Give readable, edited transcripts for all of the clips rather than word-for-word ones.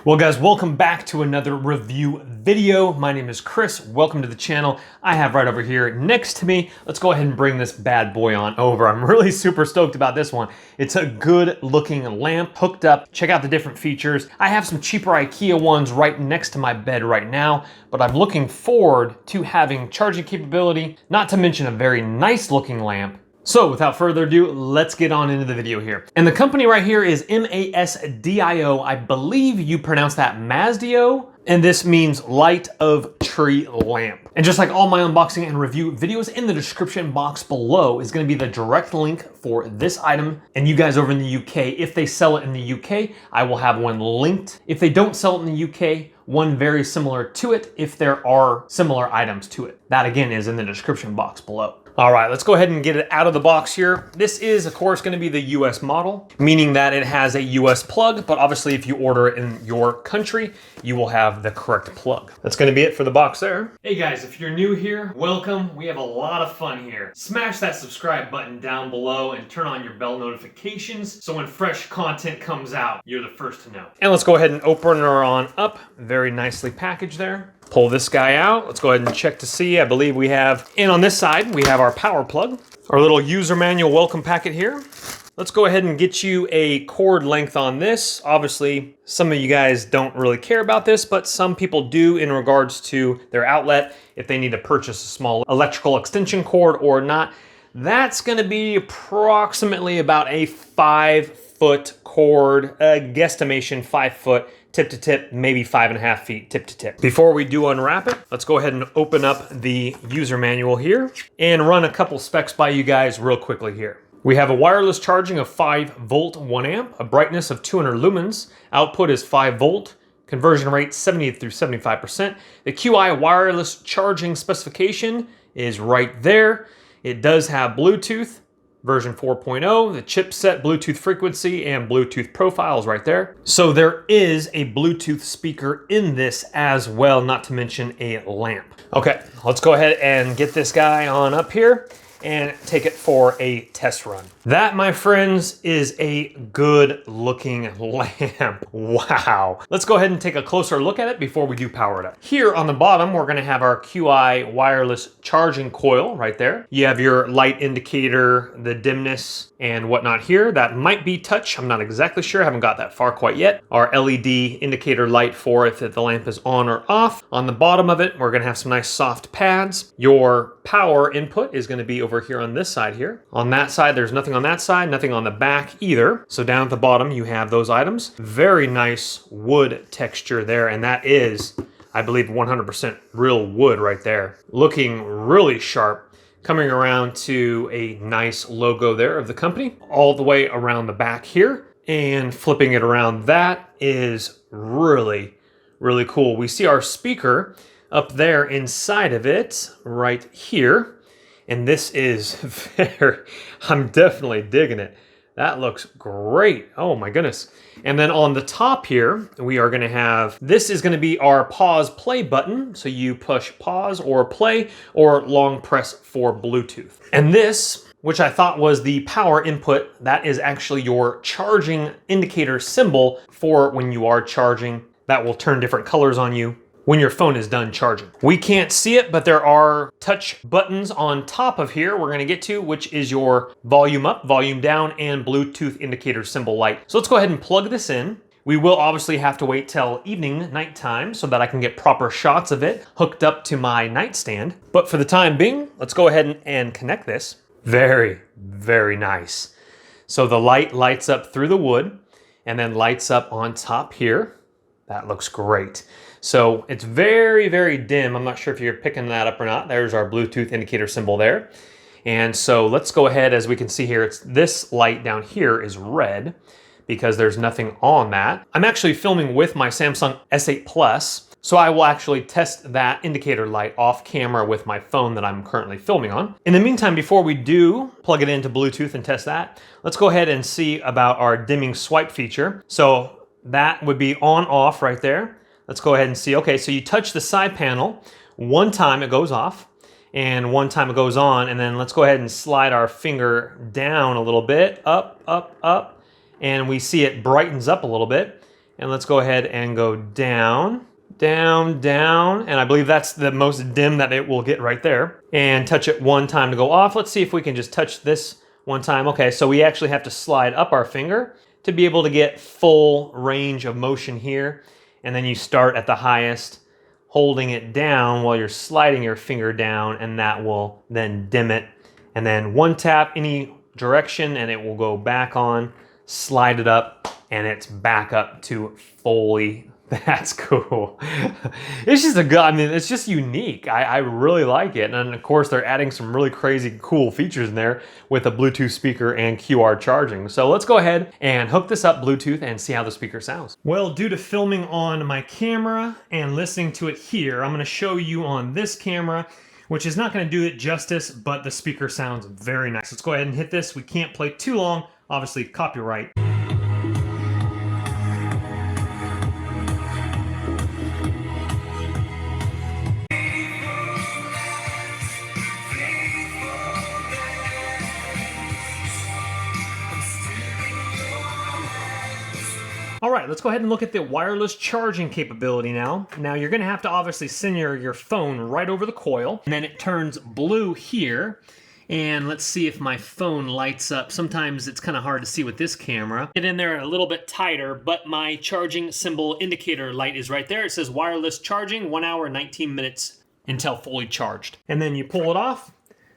Well guys, welcome back to another review video. My name is Chris. Welcome to the channel. I have right over here next to me. Let's go ahead and bring this bad boy on over. I'm really super stoked about this one. It's a good looking lamp hooked up. Check out the different features. I have some cheaper IKEA ones right next to my bed right now, but I'm looking forward to having charging capability, not to mention a very nice looking lamp. So without further ado, let's get on into the video here. And the company right here is Masdio. I believe you pronounce that Masdio. And this means light of tree lamp. And just like all my unboxing and review videos, in the description box below is gonna be the direct link for this item. And you guys over in the UK, if they sell it in the UK, I will have one linked. If they don't sell it in the UK, one very similar to it if there are similar items to it. That again is in the description box below. All right, let's go ahead and get it out of the box here. This is, of course, gonna be the US model, meaning that it has a US plug, but obviously if you order it in your country, you will have the correct plug. That's gonna be it for the box there. Hey guys, if you're new here, welcome. We have a lot of fun here. Smash that subscribe button down below and turn on your bell notifications so when fresh content comes out, you're the first to know. And let's go ahead and open her on up. Very nicely packaged there. Pull this guy out. Let's go ahead and check to see. I believe we have, and on this side, we have our power plug, our little user manual welcome packet here. Let's go ahead and get you a cord length on this. Obviously, some of you guys don't really care about this, but some people do in regards to their outlet, if they need to purchase a small electrical extension cord or not. That's gonna be approximately about a 5-foot cord, guesstimation 5 foot, tip to tip, maybe 5.5 feet tip to tip. Before we do unwrap it, let's go ahead and open up the user manual here and run a couple specs by you guys real quickly here. We have a wireless charging of 5 volt 1 amp, a brightness of 200 lumens, output is 5 volt, conversion rate 70 through 75%. The QI wireless charging specification is right there. It does have Bluetooth, version 4.0, the chipset Bluetooth frequency and Bluetooth profiles right there. So there is a Bluetooth speaker in this as well, not to mention a lamp. Okay, let's go ahead and get this guy on up here and take it for a test run. That, my friends, is a good looking lamp. Wow. Let's go ahead and take a closer look at it before we do power it up. Here on the bottom, we're gonna have our QI wireless charging coil right there. You have your light indicator, the dimness and whatnot here. That might be touch, I'm not exactly sure, I haven't got that far quite yet. Our LED indicator light for if the lamp is on or off. On the bottom of it, we're gonna have some nice soft pads. Your power input is gonna be over here on this side here. On that side, there's nothing on that side, nothing on the back either. So down at the bottom, you have those items. Very nice wood texture there, and that is, I believe, 100% real wood right there. Looking really sharp. Coming around to a nice logo there of the company, all the way around the back here. And flipping it around, that is really, really cool. We see our speaker up there inside of it, right here. And this is I'm definitely digging it. That looks great. Oh my goodness. And then on the top here, we are gonna have, this is gonna be our pause play button. So you push pause or play or long press for Bluetooth. And this, which I thought was the power input, that is actually your charging indicator symbol for when you are charging. That will turn different colors on you when your phone is done charging. We can't see it, but there are touch buttons on top of here we're gonna get to, which is your volume up, volume down, and Bluetooth indicator symbol light. So let's go ahead and plug this in. We will obviously have to wait till evening, nighttime, so that I can get proper shots of it hooked up to my nightstand. But for the time being, let's go ahead and connect this. Very, very nice. So the light lights up through the wood and then lights up on top here. That looks great. So it's very, very dim. I'm not sure if you're picking that up or not. There's our Bluetooth indicator symbol there. And so let's go ahead, as we can see here, it's this light down here is red because there's nothing on that. I'm actually filming with my Samsung S8 Plus, so I will actually test that indicator light off camera with my phone that I'm currently filming on. In the meantime, before we do plug it into Bluetooth and test that, let's go ahead and see about our dimming swipe feature. So that would be on off right there. Let's go ahead and see. Okay, so you touch the side panel, one time it goes off, and one time it goes on, and then let's go ahead and slide our finger down a little bit, up, up, up, and we see it brightens up a little bit. And let's go ahead and go down, down, down. And I believe that's the most dim that it will get right there. And touch it one time to go off. Let's see if we can just touch this one time. Okay, so we actually have to slide up our finger to be able to get full range of motion here. And then you start at the highest, holding it down while you're sliding your finger down, and that will then dim it. And then one tap any direction and it will go back on, slide it up, and it's back up to fully. That's cool. It's just a good, I mean, it's just unique. I really like it. And of course, they're adding some really crazy cool features in there with a Bluetooth speaker and QR charging. So let's go ahead and hook this up Bluetooth and see how the speaker sounds. Well, due to filming on my camera and listening to it here, I'm gonna show you on this camera, which is not gonna do it justice, but the speaker sounds very nice. Let's go ahead and hit this. We can't play too long, obviously copyright. All right, let's go ahead and look at the wireless charging capability now. Now you're gonna have to obviously send your phone right over the coil, and then it turns blue here. And let's see if my phone lights up. Sometimes it's kind of hard to see with this camera. Get in there a little bit tighter, but my charging symbol indicator light is right there. It says wireless charging, 1 hour, 19 minutes until fully charged. And then you pull it off,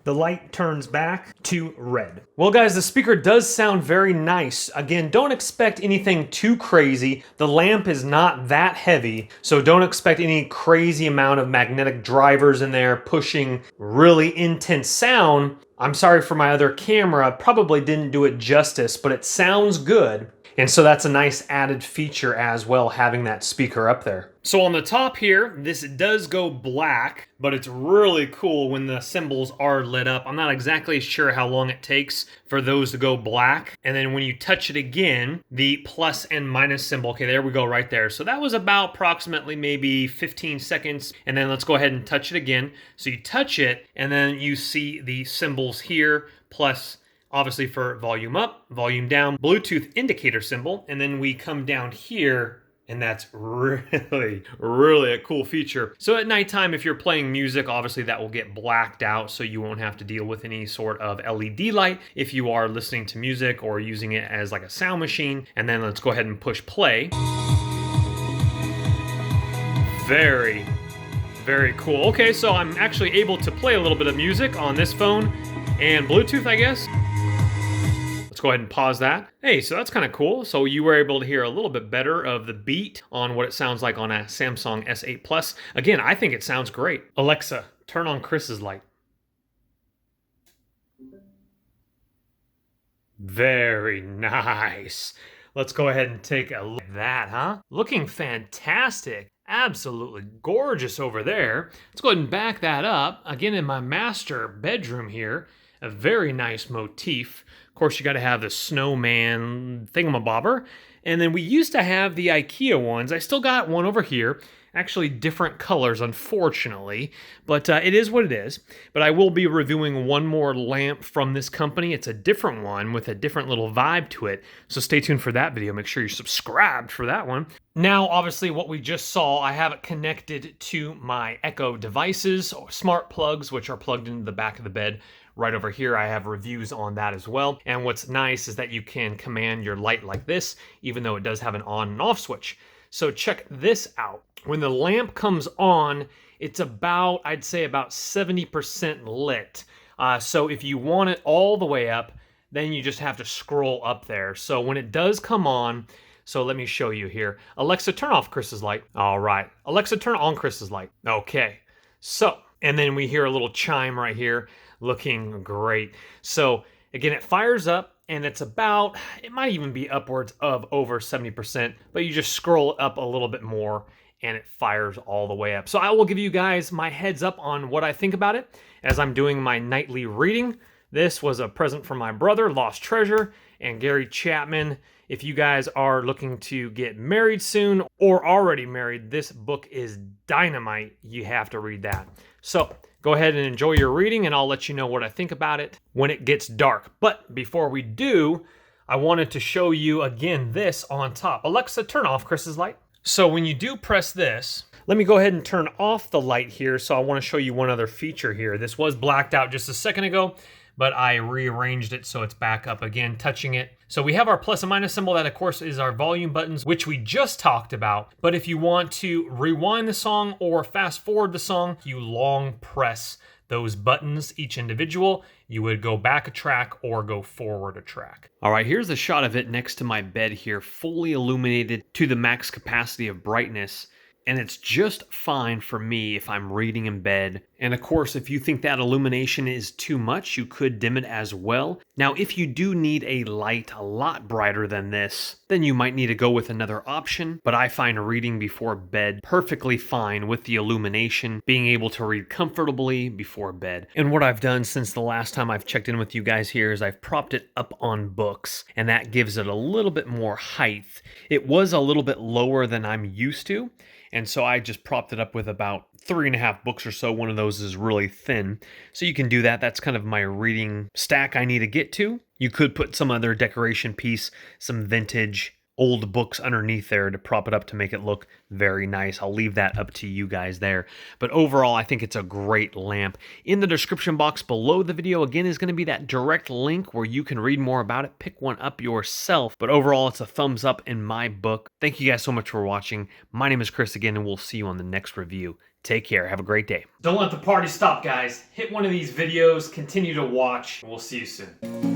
the light turns back to red. Well guys, the speaker does sound very nice. Again, don't expect anything too crazy. The lamp is not that heavy, so don't expect any crazy amount of magnetic drivers in there pushing really intense sound. I'm sorry for my other camera, probably didn't do it justice, but it sounds good. And so that's a nice added feature as well, having that speaker up there. So on the top here, this does go black, but it's really cool when the cymbals are lit up. I'm not exactly sure how long it takes for those to go black. And then when you touch it again, the plus and minus symbol, okay, there we go right there. So that was about approximately maybe 15 seconds. And then let's go ahead and touch it again. So you touch it, and then you see the symbols here, plus obviously for volume up, volume down, Bluetooth indicator symbol, and then we come down here, and that's really, really a cool feature. So at nighttime, if you're playing music, obviously that will get blacked out, so you won't have to deal with any sort of LED light if you are listening to music or using it as like a sound machine. And then let's go ahead and push play. Very, very cool. Okay, so I'm actually able to play a little bit of music on this phone and Bluetooth, I guess. Let's go ahead and pause that. Hey, so that's kind of cool. So you were able to hear a little bit better of the beat on what it sounds like on a Samsung S8 Plus. Again, I think it sounds great. Alexa, turn on Chris's light. Very nice. Let's go ahead and take a look at that, huh? Looking fantastic. Absolutely gorgeous over there. Let's go ahead and back that up. Again, in my master bedroom here, a very nice motif. Of course, you got to have the snowman thingamabobber. And then we used to have the IKEA ones. I still got one over here. Actually, different colors, unfortunately. But it is what it is. But I will be reviewing one more lamp from this company. It's a different one with a different little vibe to it. So stay tuned for that video. Make sure you're subscribed for that one. Now, obviously, what we just saw, I have it connected to my Echo devices, or smart plugs, which are plugged into the back of the bed. Right over here, I have reviews on that as well. And what's nice is that you can command your light like this, even though it does have an on and off switch. So check this out. When the lamp comes on, it's about, I'd say about 70% lit. So if you want it all the way up, then you just have to scroll up there. So when it does come on, so let me show you here. Alexa, turn off Chris's light. All right. Alexa, turn on Chris's light. Okay. So, and then we hear a little chime right here. Looking great. So again, it fires up and it's about, it might even be upwards of over 70%, but you just scroll up a little bit more and it fires all the way up. So I will give you guys my heads up on what I think about it as I'm doing my nightly reading. This was a present from my brother, Lost Treasure, and Gary Chapman. If you guys are looking to get married soon or already married, this book is dynamite. You have to read that. So go ahead and enjoy your reading, and I'll let you know what I think about it when it gets dark. But before we do, I wanted to show you again this on top. Alexa, turn off Chris's light. So when you do press this, let me go ahead and turn off the light here. So I want to show you one other feature here. This was blacked out just a second ago, but I rearranged it so it's back up again, touching it. So we have our plus and minus symbol. That of course is our volume buttons, which we just talked about. But if you want to rewind the song or fast forward the song, you long press those buttons, each individual. You would go back a track or go forward a track. All right, here's a shot of it next to my bed here, fully illuminated to the max capacity of brightness. And it's just fine for me if I'm reading in bed. And of course, if you think that illumination is too much, you could dim it as well. Now, if you do need a light a lot brighter than this, then you might need to go with another option. But I find reading before bed perfectly fine with the illumination, being able to read comfortably before bed. And what I've done since the last time I've checked in with you guys here is I've propped it up on books, and that gives it a little bit more height. It was a little bit lower than I'm used to. And so I just propped it up with about 3.5 books or so. One of those is really thin. So you can do that. That's kind of my reading stack I need to get to. You could put some other decoration piece, some vintage old books underneath there to prop it up to make it look very nice. I'll leave that up to you guys there. But overall, I think it's a great lamp. In the description box below the video, again, is going to be that direct link where you can read more about it, pick one up yourself. But overall, it's a thumbs up in my book. Thank you guys so much for watching. My name is Chris again, and we'll see you on the next review. Take care. Have a great day. Don't let the party stop, guys. Hit one of these videos, continue to watch, and we'll see you soon.